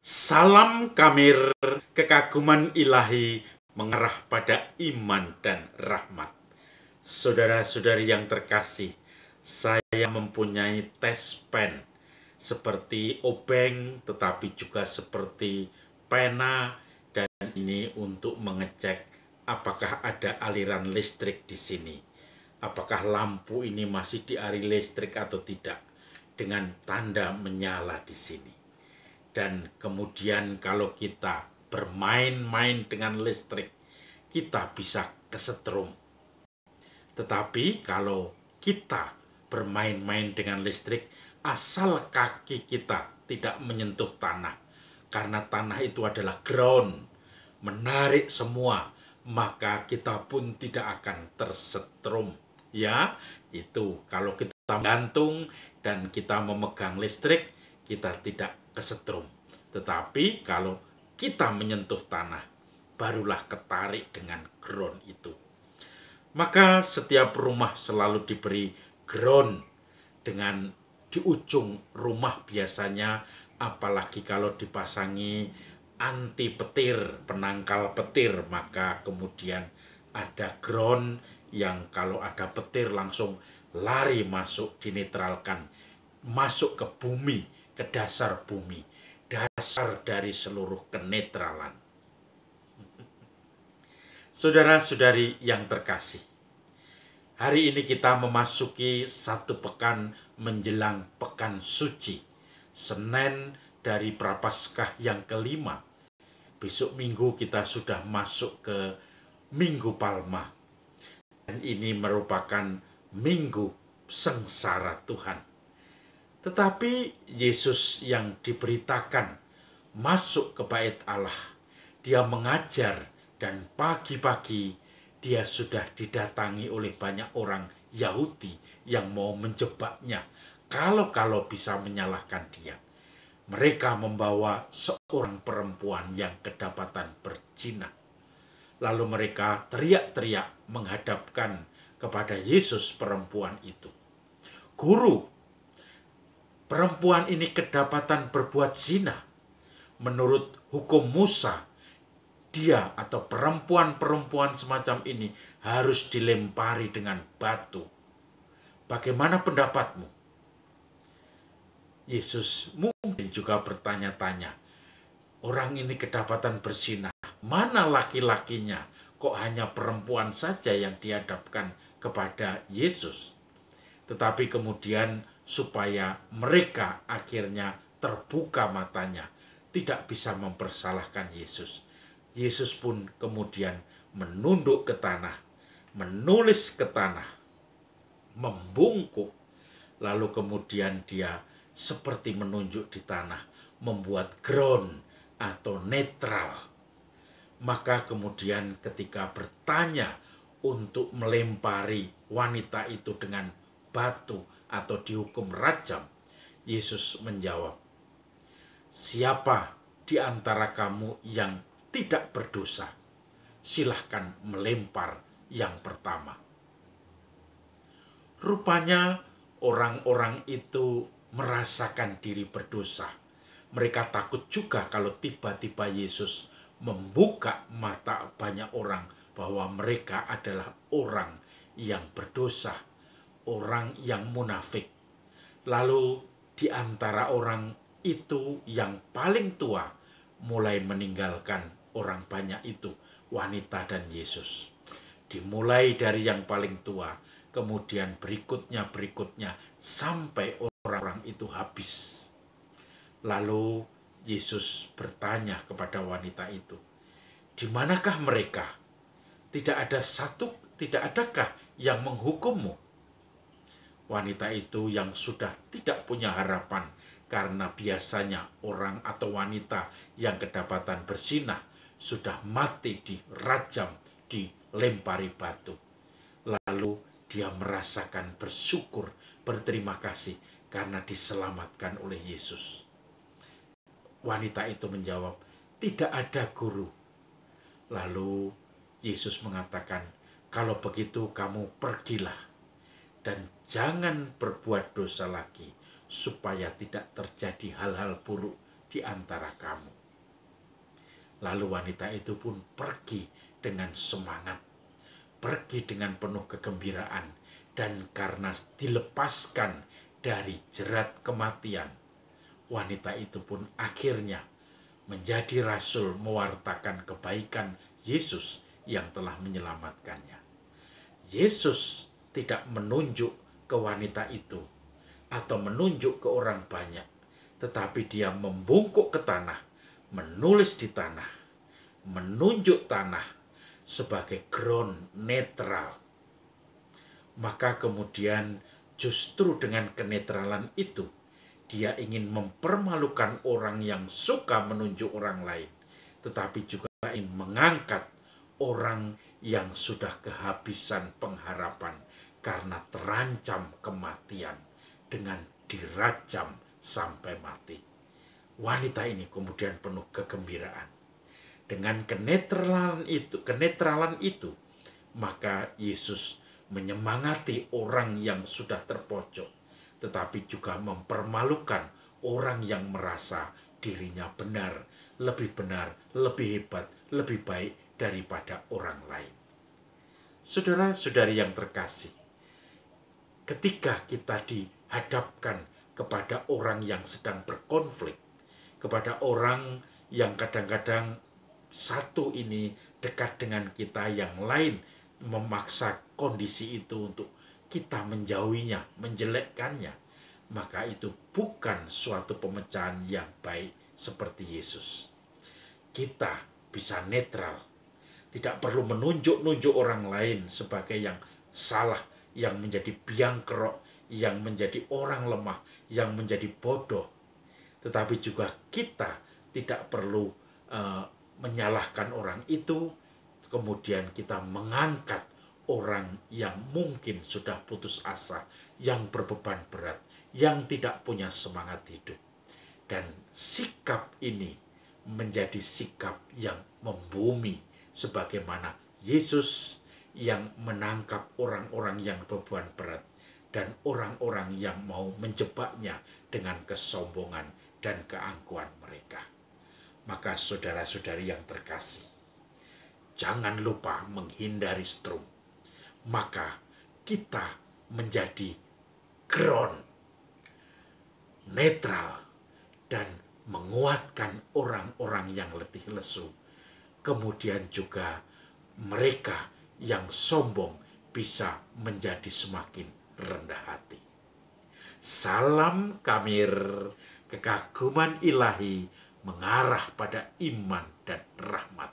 Salam Kamir, kekaguman ilahi mengarah pada iman dan rahmat. Saudara-saudari yang terkasih, saya mempunyai tes pen seperti obeng tetapi juga seperti pena, dan ini untuk mengecek apakah ada aliran listrik di sini. Apakah lampu ini masih diari listrik atau tidak, dengan tanda menyala di sini. Dan kemudian kalau kita bermain-main dengan listrik, kita bisa kesetrum. Tetapi kalau kita bermain-main dengan listrik, asal kaki kita tidak menyentuh tanah, karena tanah itu adalah ground, menarik semua, maka kita pun tidak akan tersetrum. Ya, itu kalau kita gantung dan kita memegang listrik, kita tidak kesetrum. Tetapi kalau kita menyentuh tanah, barulah ketarik dengan ground itu. Maka setiap rumah selalu diberi ground dengan di ujung rumah biasanya, apalagi kalau dipasangi anti petir, penangkal petir, maka kemudian ada ground yang kalau ada petir langsung lari masuk, dinetralkan, masuk ke bumi, ke dasar bumi, dasar dari seluruh kenetralan. Saudara-saudari yang terkasih, hari ini kita memasuki satu pekan menjelang pekan suci, Senin dari Prapaskah yang kelima. Besok minggu kita sudah masuk ke Minggu Palma, dan ini merupakan minggu sengsara Tuhan. Tetapi Yesus yang diberitakan masuk ke bait Allah, dia mengajar, dan pagi-pagi dia sudah didatangi oleh banyak orang Yahudi yang mau menjebaknya, kalau bisa menyalahkan dia. Mereka membawa seorang perempuan yang kedapatan berzina. Lalu mereka teriak-teriak menghadapkan kepada Yesus perempuan itu. Guru, perempuan ini kedapatan berbuat zina. Menurut hukum Musa, dia atau perempuan-perempuan semacam ini harus dilempari dengan batu. Bagaimana pendapatmu? Yesus mungkin juga bertanya-tanya, orang ini kedapatan berzina, mana laki-lakinya? Kok hanya perempuan saja yang dihadapkan kepada Yesus? Tetapi kemudian supaya mereka akhirnya terbuka matanya, tidak bisa mempersalahkan Yesus. Yesus pun kemudian menunduk ke tanah, menulis ke tanah, membungkuk, lalu kemudian dia seperti menunjuk di tanah, membuat ground atau netral. Maka kemudian ketika bertanya untuk melempari wanita itu dengan batu atau dihukum rajam, Yesus menjawab, siapa di antara kamu yang tidak berdosa? Silahkan melempar yang pertama. Rupanya orang-orang itu merasakan diri berdosa. Mereka takut juga kalau tiba-tiba Yesus membuka mata banyak orang bahwa mereka adalah orang yang berdosa, orang yang munafik. Lalu di antara orang itu yang paling tua mulai meninggalkan orang banyak itu, wanita dan Yesus. Dimulai dari yang paling tua, kemudian berikutnya sampai orang-orang itu habis. Lalu Yesus bertanya kepada wanita itu, di manakah mereka? Tidak adakah yang menghukummu? Wanita itu yang sudah tidak punya harapan, karena biasanya orang atau wanita yang kedapatan berzina sudah mati dirajam, dilempari batu. Lalu dia merasakan bersyukur, berterima kasih karena diselamatkan oleh Yesus. Wanita itu menjawab, tidak ada guru. Lalu Yesus mengatakan, kalau begitu kamu pergilah dan jangan berbuat dosa lagi, supaya tidak terjadi hal-hal buruk di antara kamu. Lalu wanita itu pun pergi dengan semangat, pergi dengan penuh kegembiraan, dan karena dilepaskan dari jerat kematian, wanita itu pun akhirnya menjadi rasul mewartakan kebaikan Yesus yang telah menyelamatkannya. Yesus tidak menunjuk ke wanita itu atau menunjuk ke orang banyak, tetapi dia membungkuk ke tanah, menulis di tanah, menunjuk tanah sebagai ground netral. Maka kemudian justru dengan kenetralan itu, dia ingin mempermalukan orang yang suka menunjuk orang lain, tetapi juga ingin mengangkat orang yang sudah kehabisan pengharapan karena terancam kematian dengan dirajam sampai mati. Wanita ini kemudian penuh kegembiraan. Dengan kenetralan itu, maka Yesus menyemangati orang yang sudah terpojok, tetapi juga mempermalukan orang yang merasa dirinya benar, lebih hebat, lebih baik daripada orang lain. Saudara-saudari yang terkasih, ketika kita dihadapkan kepada orang yang sedang berkonflik, kepada orang yang kadang-kadang satu ini dekat dengan kita, yang lain memaksa kondisi itu untuk kita menjauhinya, menjelekkannya, maka itu bukan suatu pemecahan yang baik seperti Yesus. Kita bisa netral, tidak perlu menunjuk-nunjuk orang lain sebagai yang salah, yang menjadi biang kerok, yang menjadi orang lemah, yang menjadi bodoh. Tetapi juga kita tidak perlu menyalahkan orang itu, kemudian kita mengangkat orang yang mungkin sudah putus asa, yang berbeban berat, yang tidak punya semangat hidup. Dan sikap ini menjadi sikap yang membumi, sebagaimana Yesus yang menangkap orang-orang yang beban berat dan orang-orang yang mau menjebaknya dengan kesombongan dan keangkuhan mereka. Maka saudara-saudari yang terkasih, jangan lupa menghindari strum. Maka kita menjadi ground netral dan menguatkan orang-orang yang letih lesu. Kemudian juga mereka yang sombong bisa menjadi semakin rendah hati. Salam Kamir, kekaguman ilahi mengarah pada iman dan rahmat.